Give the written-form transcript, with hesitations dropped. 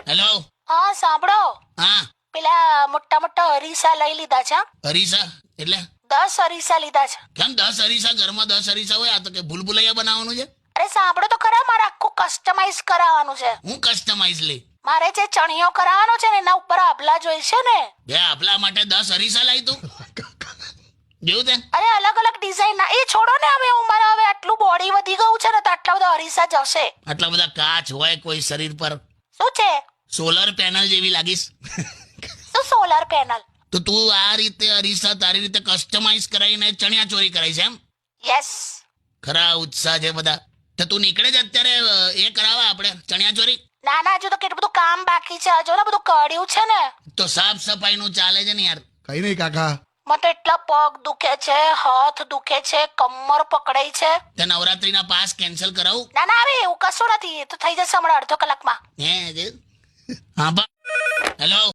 Hello. હા સાંભળો, હા. પેલા મોટા મોટા અરીસા લઈ લીધા છે. અરીસા એટલે 10 અરીસા લીધા છે. કેમ 10 અરીસા? ઘરમાં 10 અરીસા હોય? આ તો કે ભૂલભુલૈયા બનાવવાનું છે. અરે સાંભળો તો ખરા, મારે આખું કસ્ટમાઇઝ કરાવવાનું છે. હું કસ્ટમાઇઝ લે? મારે જે ચણિયો કરાવવાનો છે ને એના ઉપર આભલા જોઈશે ને. બે આપલા માટે 10 અરીસા લાવી તું? જેવું તે અરે અલગ અલગ ડિઝાઇન ના. એ છોડો ને, હવે મારે હવે આટલું બોડી વધી ગયું છે ને તો આટલા બધા અરીસા જશે. આટલા બધા કાચ હોય કોઈ શરીર પર? શું છે? સોલર પેનલ જેવી લાગીશ. શું સોલર પેનલ? તો તું આ રીતે અરીસા તારી રીતે કસ્ટમાઇઝ કરાવીને ચણિયા ચોરી કરાવી છે એમ? યસ. ખરા ઉત્સાહ છે બધા. તો તું નીકળે જ અત્યારે એ કરાવવા આપણે ચણિયા ચોરી? ના ના, હજુ તો કેટલું બધું કામ બાકી છે. હજુ ને બધું કર્યું છે ને. તો સાફ સફાઈ નું ચાલે છે ને યાર. કઈ નહીં કાકા. મને તો એટલા પગ દુખે છે, હાથ દુખે છે, કમર પકડાઈ છે. તે નવરાત્રીના પાસ કેન્સલ કરાવું? ના ના, હવે એવું કશું નથી. એ તો થઈ જશે હમણાં અડધો કલાકમાં. હે હા. હેલો.